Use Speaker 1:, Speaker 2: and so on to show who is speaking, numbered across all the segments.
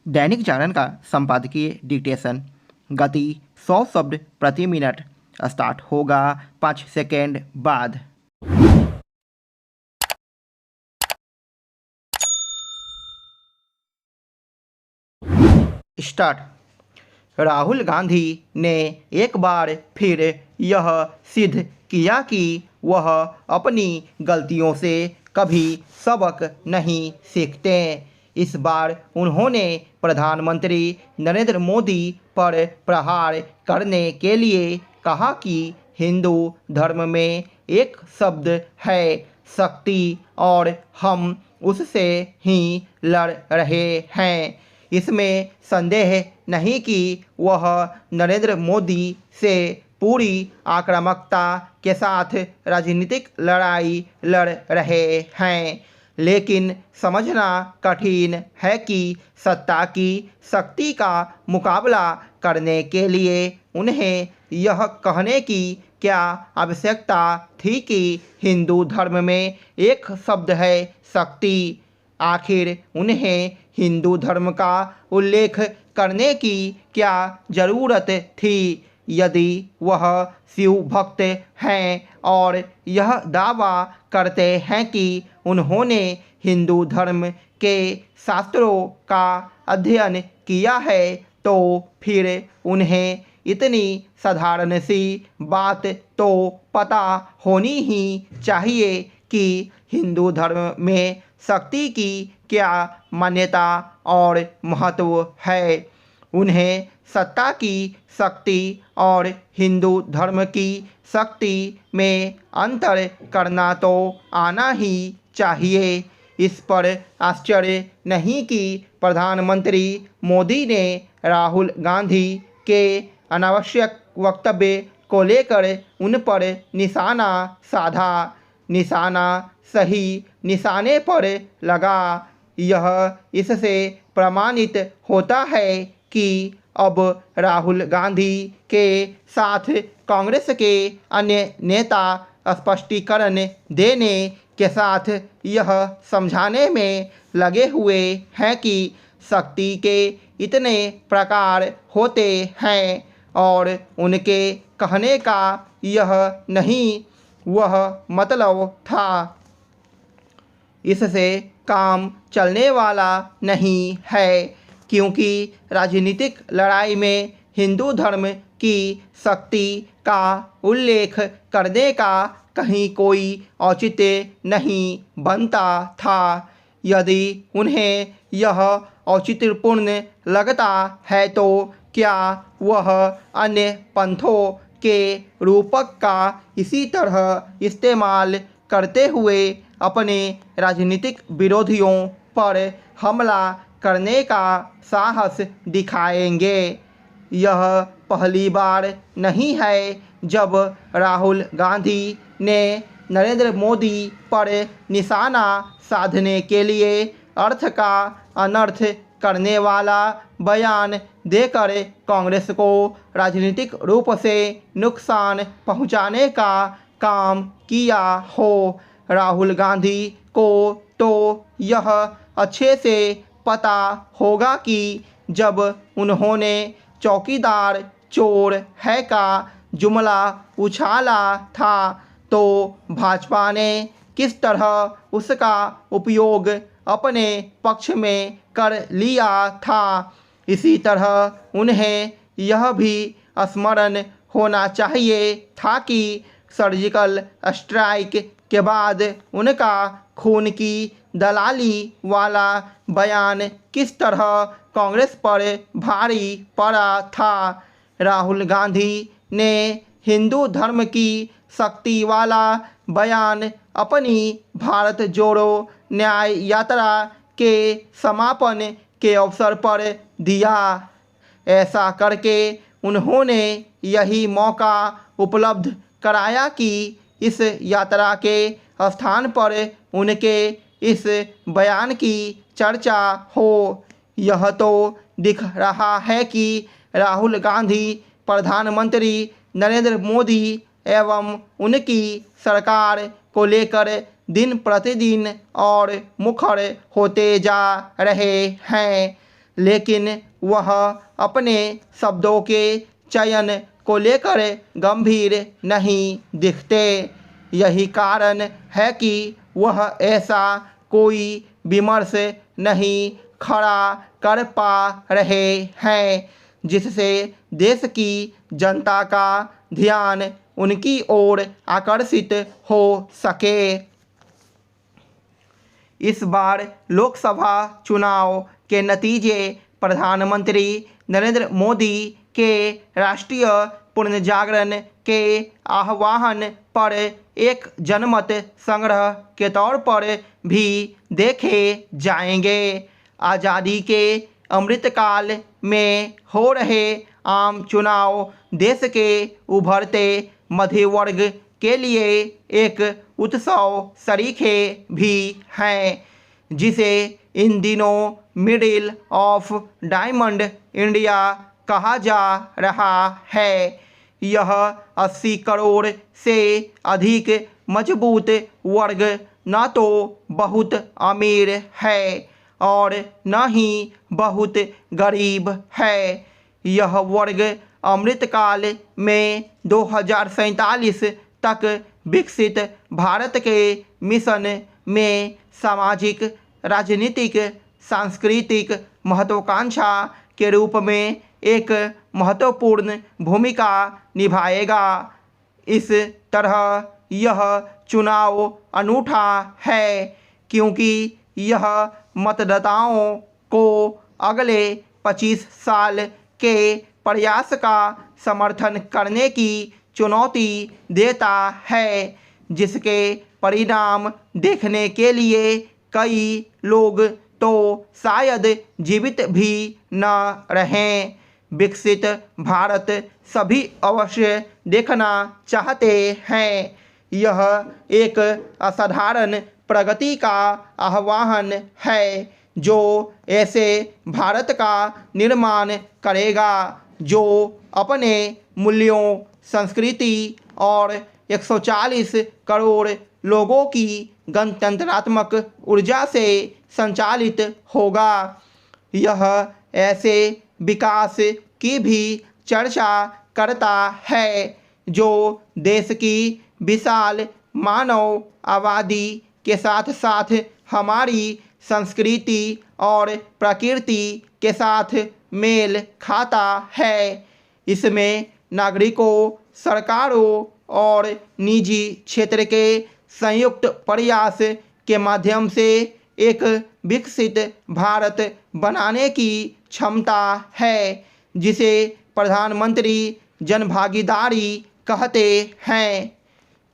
Speaker 1: दैनिक जागरण का संपादकीय डिक्टेशन। गति 100 शब्द प्रति मिनट। स्टार्ट होगा 5 सेकेंड बाद। स्टार्ट। राहुल गांधी ने एक बार फिर यह सिद्ध किया कि वह अपनी गलतियों से कभी सबक नहीं सीखते। इस बार उन्होंने प्रधानमंत्री नरेंद्र मोदी पर प्रहार करने के लिए कहा कि हिंदू धर्म में एक शब्द है शक्ति और हम उससे ही लड़ रहे हैं। इसमें संदेह नहीं कि वह नरेंद्र मोदी से पूरी आक्रामकता के साथ राजनीतिक लड़ाई लड़ रहे हैं, लेकिन समझना कठिन है कि सत्ता की शक्ति का मुकाबला करने के लिए उन्हें यह कहने की क्या आवश्यकता थी कि हिंदू धर्म में एक शब्द है शक्ति। आखिर उन्हें हिंदू धर्म का उल्लेख करने की क्या ज़रूरत थी यदि वह शिव भक्त हैं और यह दावा करते हैं कि उन्होंने हिंदू धर्म के शास्त्रों का अध्ययन किया है, तो फिर उन्हें इतनी साधारण सी बात तो पता होनी ही चाहिए कि हिंदू धर्म में शक्ति की क्या मान्यता और महत्व है। उन्हें सत्ता की शक्ति और हिंदू धर्म की शक्ति में अंतर करना तो आना ही चाहिए। इस पर आश्चर्य नहीं कि प्रधानमंत्री मोदी ने राहुल गांधी के अनावश्यक वक्तव्य को लेकर उन पर निशाना साधा। निशाना सही निशाने पर लगा। यह इससे प्रमाणित होता है कि अब राहुल गांधी के साथ कांग्रेस के अन्य नेता स्पष्टीकरण देने के साथ यह समझाने में लगे हुए हैं कि शक्ति के इतने प्रकार होते हैं और उनके कहने का यह नहीं वह मतलब था। इससे काम चलने वाला नहीं है, क्योंकि राजनीतिक लड़ाई में हिंदू धर्म की शक्ति का उल्लेख करने का कहीं कोई औचित्य नहीं बनता था। यदि उन्हें यह औचित्यपूर्ण लगता है तो क्या वह अन्य पंथों के रूपक का इसी तरह इस्तेमाल करते हुए अपने राजनीतिक विरोधियों पर हमला करने का साहस दिखाएंगे। यह पहली बार नहीं है जब राहुल गांधी ने नरेंद्र मोदी पर निशाना साधने के लिए अर्थ का अनर्थ करने वाला बयान देकर कांग्रेस को राजनीतिक रूप से नुकसान पहुंचाने का काम किया हो। राहुल गांधी को तो यह अच्छे से पता होगा कि जब उन्होंने चौकीदार चोर है का जुमला उछाला था तो भाजपा ने किस तरह उसका उपयोग अपने पक्ष में कर लिया था। इसी तरह उन्हें यह भी स्मरण होना चाहिए था कि सर्जिकल स्ट्राइक के बाद उनका खून की दलाली वाला बयान किस तरह कांग्रेस पर भारी पड़ा था। राहुल गांधी ने हिंदू धर्म की शक्ति वाला बयान अपनी भारत जोड़ो न्याय यात्रा के समापन के अवसर पर दिया। ऐसा करके उन्होंने यही मौका उपलब्ध कराया कि इस यात्रा के स्थान पर उनके इस बयान की चर्चा हो। यह तो दिख रहा है कि राहुल गांधी प्रधानमंत्री नरेंद्र मोदी एवं उनकी सरकार को लेकर दिन प्रतिदिन और मुखर होते जा रहे हैं, लेकिन वह अपने शब्दों के चयन को लेकर गंभीर नहीं दिखते। यही कारण है कि वह ऐसा कोई विमर्श नहीं खड़ा कर पा रहे हैं जिससे देश की जनता का ध्यान उनकी ओर आकर्षित हो सके। इस बार लोकसभा चुनाव के नतीजे प्रधानमंत्री नरेंद्र मोदी के राष्ट्रीय पुनर्जागरण के आह्वान पर एक जनमत संग्रह के तौर पर भी देखे जाएंगे। आज़ादी के अमृतकाल में हो रहे आम चुनाव देश के उभरते मध्य वर्ग के लिए एक उत्सव सरीखे भी हैं, जिसे इन दिनों मिडिल ऑफ डायमंड इंडिया कहा जा रहा है। यह 80 करोड़ से अधिक मजबूत वर्ग न तो बहुत अमीर है और न ही बहुत गरीब है। यह वर्ग अमृतकाल में 2047 तक विकसित भारत के मिशन में सामाजिक, राजनीतिक, सांस्कृतिक महत्वाकांक्षा के रूप में एक महत्वपूर्ण भूमिका निभाएगा। इस तरह यह चुनाव अनूठा है क्योंकि यह मतदाताओं को अगले 25 साल के प्रयास का समर्थन करने की चुनौती देता है, जिसके परिणाम देखने के लिए कई लोग तो शायद जीवित भी न रहें। विकसित भारत सभी अवश्य देखना चाहते हैं। यह एक असाधारण प्रगति का आह्वान है जो ऐसे भारत का निर्माण करेगा जो अपने मूल्यों, संस्कृति और 140 करोड़ लोगों की गणतंत्रात्मक ऊर्जा से संचालित होगा। यह ऐसे विकास की भी चर्चा करता है जो देश की विशाल मानव आबादी के साथ साथ हमारी संस्कृति और प्रकृति के साथ मेल खाता है। इसमें नागरिकों, सरकारों और निजी क्षेत्र के संयुक्त प्रयास के माध्यम से एक विकसित भारत बनाने की क्षमता है, जिसे प्रधानमंत्री जनभागीदारी कहते हैं।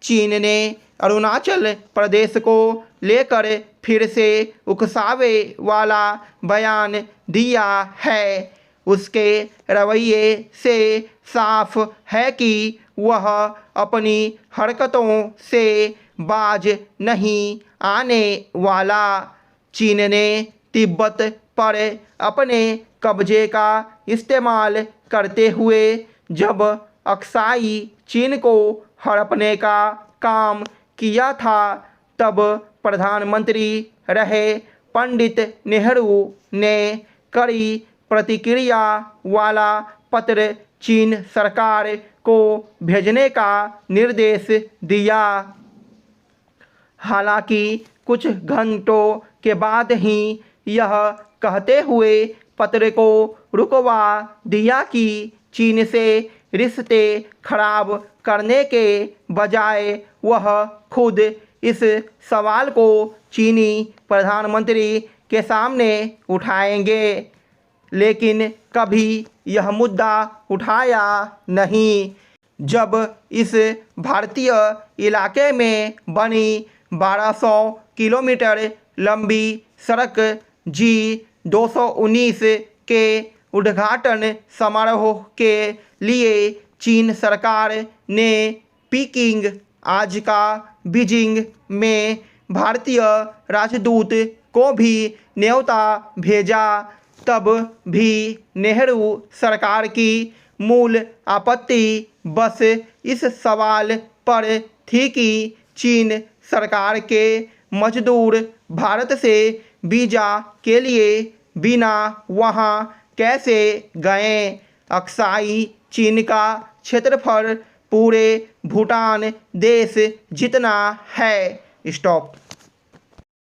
Speaker 1: चीन ने अरुणाचल प्रदेश को लेकर फिर से उकसावे वाला बयान दिया है। उसके रवैये से साफ है कि वह अपनी हरकतों से बाज नहीं आने वाला। चीन ने तिब्बत पर अपने कब्जे का इस्तेमाल करते हुए जब अक्साई चीन को हड़पने का काम किया था, तब प्रधानमंत्री रहे पंडित नेहरू ने कड़ी प्रतिक्रिया वाला पत्र चीन सरकार को भेजने का निर्देश दिया। हालांकि कुछ घंटों के बाद ही यह कहते हुए पत्र को रुकवा दिया कि चीन से रिश्ते खराब करने के बजाय वह खुद इस सवाल को चीनी प्रधानमंत्री के सामने उठाएंगे, लेकिन कभी यह मुद्दा उठाया नहीं। जब इस भारतीय इलाके में बनी 1200 किलोमीटर लंबी सड़क G219 के उद्घाटन समारोह के लिए चीन सरकार ने पीकिंग, आज का बीजिंग में भारतीय राजदूत को भी न्योता भेजा, तब भी नेहरू सरकार की मूल आपत्ति बस इस सवाल पर थी कि चीन सरकार के मजदूर भारत से वीज़ा के लिए बिना वहाँ कैसे गए? अक्साई चीन का क्षेत्रफल पूरे भूटान देश जितना है। स्टॉप।